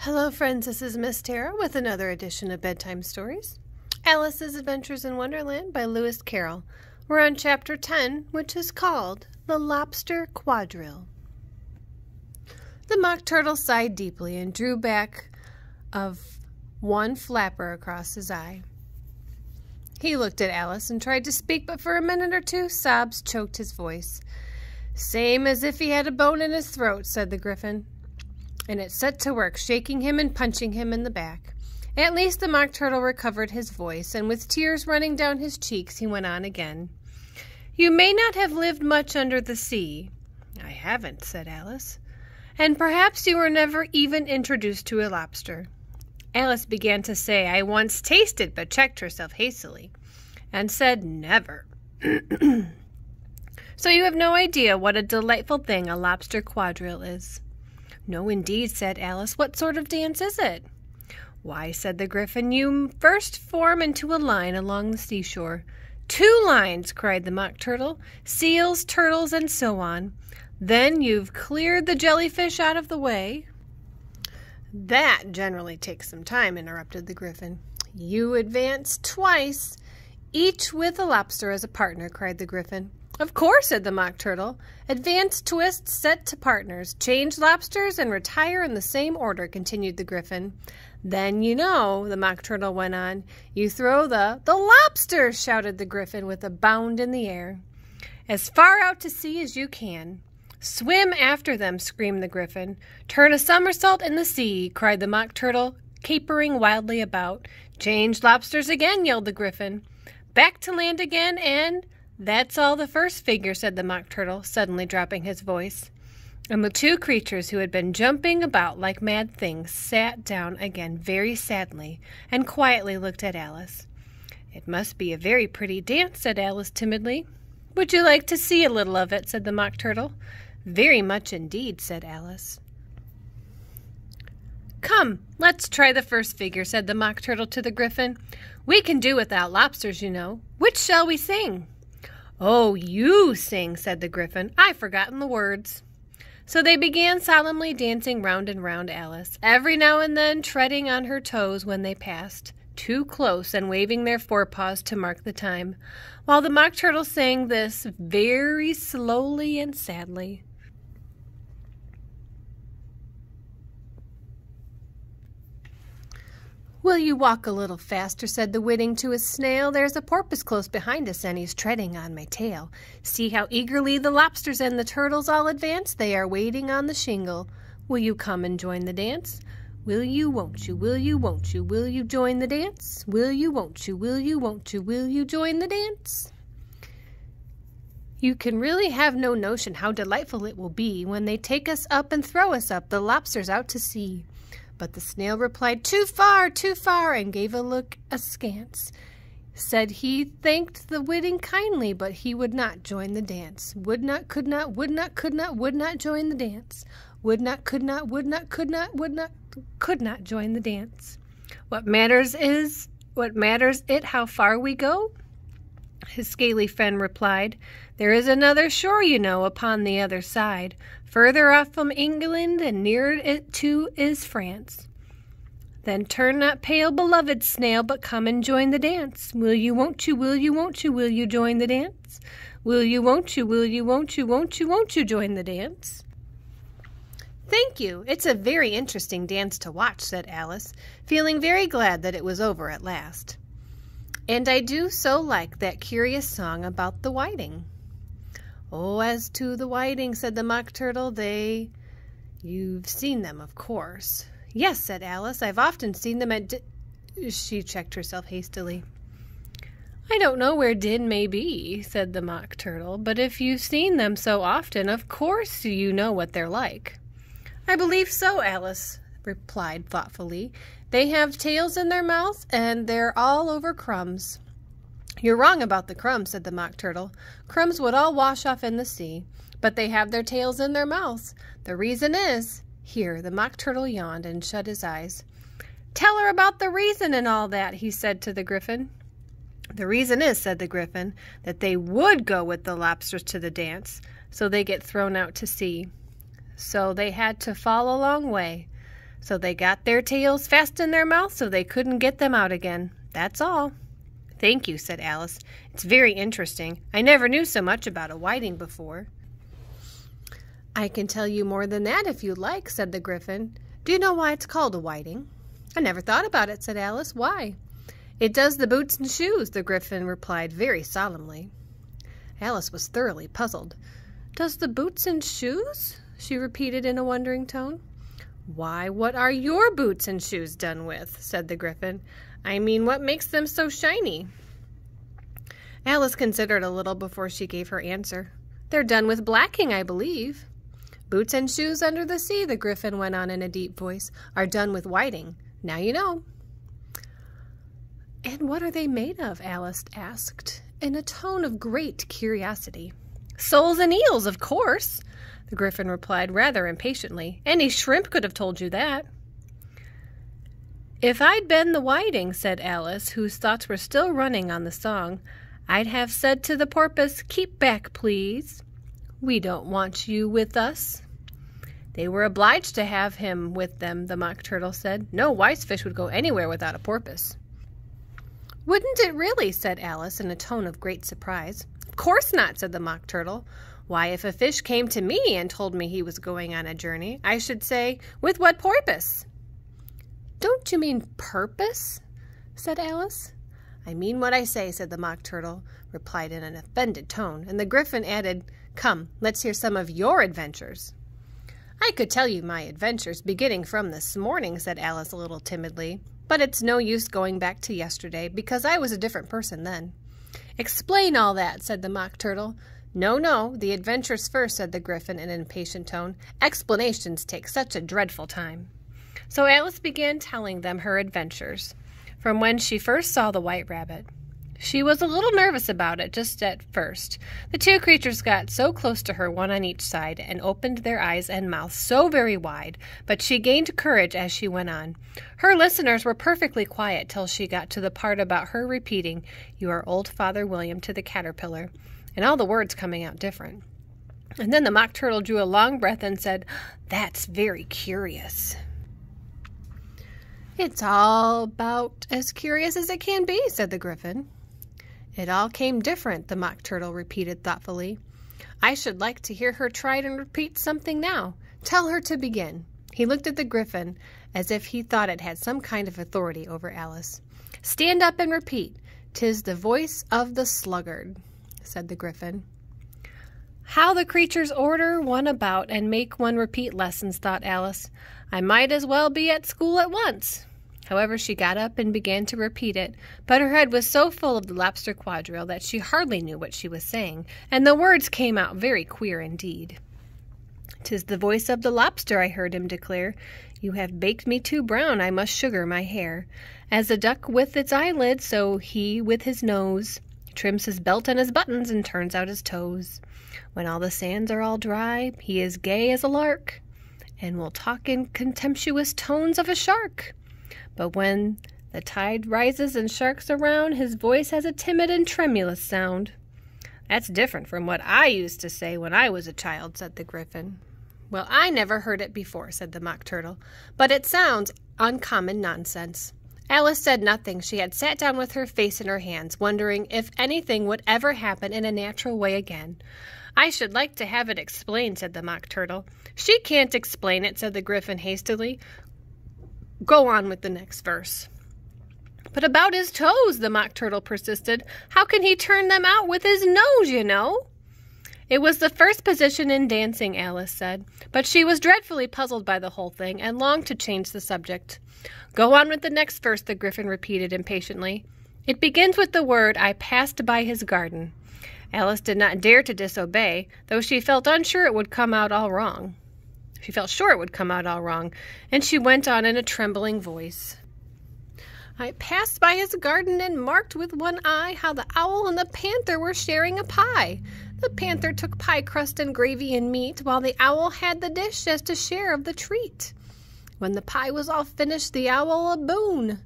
Hello friends, this is Miss Tara with another edition of Bedtime Stories. Alice's Adventures in Wonderland by Lewis Carroll. We're on chapter 10, which is called The Lobster Quadrille. The Mock Turtle sighed deeply and drew back of one flapper across his eye. He looked at Alice and tried to speak, but for a minute or two sobs choked his voice. "Same as if he had a bone in his throat," said the Gryphon. And it set to work, shaking him and punching him in the back. At least the Mock Turtle recovered his voice, and with tears running down his cheeks, he went on again. "You may not have lived much under the sea." "I haven't," said Alice. "And perhaps you were never even introduced to a lobster." Alice began to say, "I once tasted," but checked herself hastily, and said, "Never." "So you have no idea what a delightful thing a lobster quadrille is?" "No, indeed," said Alice. "What sort of dance is it?" "Why," said the Gryphon, "you first form into a line along the seashore." "Two lines!" cried the Mock Turtle. "Seals, turtles, and so on. Then you've cleared the jellyfish out of the way." "That generally takes some time," interrupted the Gryphon. "You advance twice, each with a lobster as a partner," cried the Gryphon. "Of course," said the Mock Turtle. "Advance, twist, set to partners. Change lobsters and retire in the same order," continued the Gryphon. "Then, you know," the Mock Turtle went on, "you throw the lobsters!" shouted the Gryphon with a bound in the air. "As far out to sea as you can." "Swim after them!" screamed the Gryphon. "Turn a somersault in the sea!" cried the Mock Turtle, capering wildly about. "Change lobsters again!" yelled the Gryphon. "Back to land again and—" "That's all the first figure," said the Mock Turtle, suddenly dropping his voice. And the two creatures who had been jumping about like mad things sat down again very sadly and quietly looked at Alice. "It must be a very pretty dance," said Alice timidly. "Would you like to see a little of it?" said the Mock Turtle. "Very much indeed," said Alice. "Come, let's try the first figure," said the Mock Turtle to the Gryphon. "We can do without lobsters, you know. Which shall we sing?" "Oh, you sing," said the Gryphon. "I've forgotten the words." So they began solemnly dancing round and round Alice, every now and then treading on her toes when they passed too close and waving their forepaws to mark the time, while the Mock Turtle sang this very slowly and sadly. "Will you walk a little faster?" said the Whiting to a snail. "There's a porpoise close behind us, and he's treading on my tail. See how eagerly the lobsters and the turtles all advance. They are waiting on the shingle. Will you come and join the dance? Will you, won't you, will you, won't you, will you join the dance? Will you, won't you, will you, won't you, will you join the dance?" You can really have no notion how delightful it will be when they take us up and throw us up, the lobsters out to sea. But the snail replied, too far, and gave a look askance. Said he thanked the Whiting kindly, but he would not join the dance. Would not, could not, would not, could not, would not join the dance. Would not, could not, would not, could not, would not, could not join the dance. What matters it how far we go?" His scaly friend replied, "There is another shore, you know, upon the other side. Further off from England and nearer it too is France. Then turn not pale, beloved snail, but come and join the dance. Will you, won't you, will you, won't you, will you join the dance? Will you, won't you, will you, won't you, won't you, won't you join the dance?" "Thank you. It's a very interesting dance to watch," said Alice, feeling very glad that it was over at last. "And I do so like that curious song about the whiting." "Oh, as to the whiting," said the Mock Turtle, you've seen them, of course." "Yes," said Alice, "I've often seen them at She checked herself hastily. "I don't know where Din may be," said the Mock Turtle, "but if you've seen them so often, of course you know what they're like." "I believe so," Alice replied thoughtfully. "They have tails in their mouths, and they're all over crumbs." "You're wrong about the crumbs," said the Mock Turtle. "Crumbs would all wash off in the sea, but they have their tails in their mouths. The reason is—" Here the Mock Turtle yawned and shut his eyes. "Tell her about the reason and all that," he said to the Gryphon. "The reason is," said the Gryphon, "that they would go with the lobsters to the dance, so they get thrown out to sea. So they had to fall a long way. So they got their tails fast in their mouths so they couldn't get them out again. That's all." "Thank you," said Alice. "It's very interesting. I never knew so much about a whiting before." "I can tell you more than that if you like," said the Gryphon. "Do you know why it's called a whiting?" "I never thought about it," said Alice. "Why?" "It does the boots and shoes," the Gryphon replied very solemnly. Alice was thoroughly puzzled. "Does the boots and shoes?" she repeated in a wondering tone. "Why, what are your boots and shoes done with?" said the Gryphon. "I mean, what makes them so shiny?" Alice considered a little before she gave her answer. "They're done with blacking, I believe." "Boots and shoes under the sea," the Gryphon went on in a deep voice, "are done with whiting. Now you know." "And what are they made of?" Alice asked, in a tone of great curiosity. "Soles and eels, of course," the Gryphon replied rather impatiently. "Any shrimp could have told you that." "If I'd been the whiting," said Alice, whose thoughts were still running on the song, "I'd have said to the porpoise, 'Keep back, please. We don't want you with us.'" "They were obliged to have him with them," the Mock Turtle said. "No wise fish would go anywhere without a porpoise." "Wouldn't it really?" said Alice in a tone of great surprise. "Of course not," said the Mock Turtle. "Why, if a fish came to me and told me he was going on a journey, I should say, 'With what porpoise?'" "Don't you mean purpose?" said Alice. "I mean what I say," said the Mock Turtle, replied in an offended tone, and the Gryphon added, "Come, let's hear some of your adventures." "I could tell you my adventures, beginning from this morning," said Alice a little timidly, "but it's no use going back to yesterday, because I was a different person then." "Explain all that," said the Mock Turtle. "No, no, the adventures first," said the Gryphon in an impatient tone. "Explanations take such a dreadful time." So Alice began telling them her adventures, from when she first saw the white rabbit. She was a little nervous about it just at first. The two creatures got so close to her, one on each side, and opened their eyes and mouths so very wide, but she gained courage as she went on. Her listeners were perfectly quiet till she got to the part about her repeating, "You are old Father William," to the caterpillar, and all the words coming out different. And then the Mock Turtle drew a long breath and said, "That's very curious." "It's all about as curious as it can be," said the Gryphon. "It all came different," the Mock Turtle repeated thoughtfully. "I should like to hear her try and repeat something now. Tell her to begin." He looked at the Gryphon as if he thought it had some kind of authority over Alice. "Stand up and repeat. 'Tis the voice of the sluggard," said the Gryphon. How the creatures order one about and make one repeat lessons, thought Alice. I might as well be at school at once. However, she got up and began to repeat it, but her head was so full of the Lobster Quadrille that she hardly knew what she was saying, and the words came out very queer indeed. "'Tis the voice of the lobster," I heard him declare. "You have baked me too brown, I must sugar my hair. As a duck with its eyelids, so he with his nose trims his belt and his buttons and turns out his toes. When all the sands are all dry, he is gay as a lark, and will talk in contemptuous tones of a shark. But when the tide rises and sharks around, his voice has a timid and tremulous sound." "That's different from what I used to say when I was a child," said the Gryphon. "Well, I never heard it before," said the Mock Turtle, "but it sounds uncommon nonsense." Alice said nothing. She had sat down with her face in her hands, wondering if anything would ever happen in a natural way again. "I should like to have it explained," said the Mock Turtle. "She can't explain it," said the Gryphon hastily. "Go on with the next verse." "But about his toes," the Mock Turtle persisted. "How can he turn them out with his nose, you know?" "It was the first position in dancing," Alice said, but she was dreadfully puzzled by the whole thing and longed to change the subject. "Go on with the next verse," the Gryphon repeated impatiently. "It begins with the word, 'I passed by his garden.'" Alice did not dare to disobey, though she felt unsure it would come out all wrong. She felt sure it would come out all wrong, and she went on in a trembling voice. "I passed by his garden and marked with one eye how the owl and the panther were sharing a pie. The panther took pie crust and gravy and meat, while the owl had the dish as to share of the treat. When the pie was all finished, the owl a boon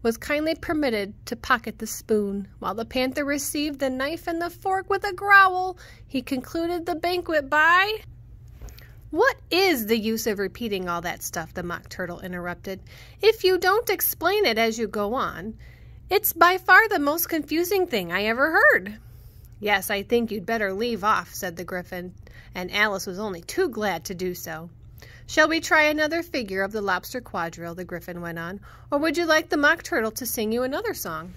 was kindly permitted to pocket the spoon. While the panther received the knife and the fork with a growl, he concluded the banquet by "What is the use of repeating all that stuff?" the Mock Turtle interrupted. "If you don't explain it as you go on, it's by far the most confusing thing I ever heard." "Yes, I think you'd better leave off," said the Gryphon, and Alice was only too glad to do so. "Shall we try another figure of the Lobster Quadrille?" the Gryphon went on. "Or would you like the Mock Turtle to sing you another song?"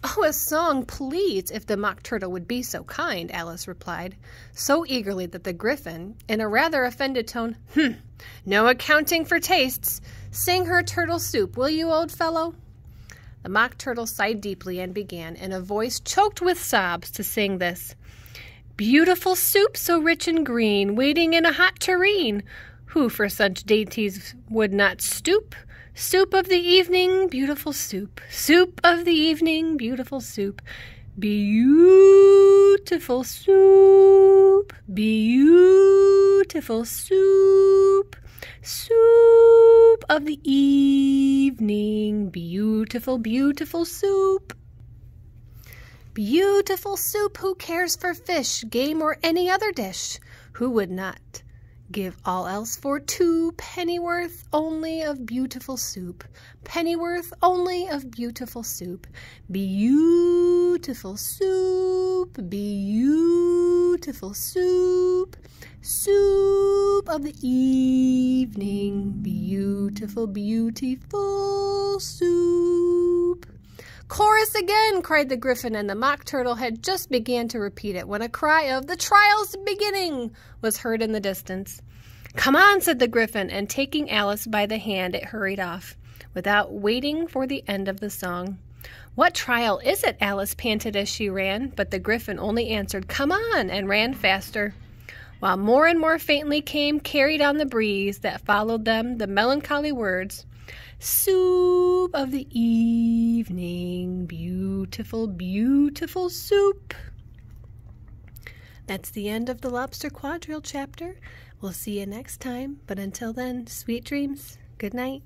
"Oh, a song, please, if the Mock Turtle would be so kind," Alice replied, so eagerly that the Gryphon, in a rather offended tone, "No accounting for tastes. Sing her turtle soup, will you, old fellow?" The Mock Turtle sighed deeply and began, in a voice choked with sobs, to sing this: "Beautiful soup, so rich and green, waiting in a hot tureen. Who for such dainties would not stoop? Soup of the evening, beautiful soup. Soup of the evening, beautiful soup. Beautiful soup. Beautiful soup. Soup of the evening, beautiful, beautiful soup. Beautiful soup, who cares for fish, game, or any other dish? Who would not give all else for 2 pennyworth only of beautiful soup? Pennyworth only of beautiful soup. Beautiful soup, beautiful soup. Soup of the evening, beautiful, beautiful soup." "Chorus again!" cried the Gryphon, and the Mock Turtle had just began to repeat it when a cry of "The trial's beginning!" was heard in the distance. "Come on," said the Gryphon, and taking Alice by the hand, it hurried off, without waiting for the end of the song. "What trial is it?" Alice panted as she ran, but the Gryphon only answered, "Come on," and ran faster, while more and more faintly came, carried on the breeze that followed them, the melancholy words: "Soup of the evening, beautiful, beautiful soup." That's the end of the Lobster Quadrille chapter. We'll see you next time, but until then, sweet dreams. Good night.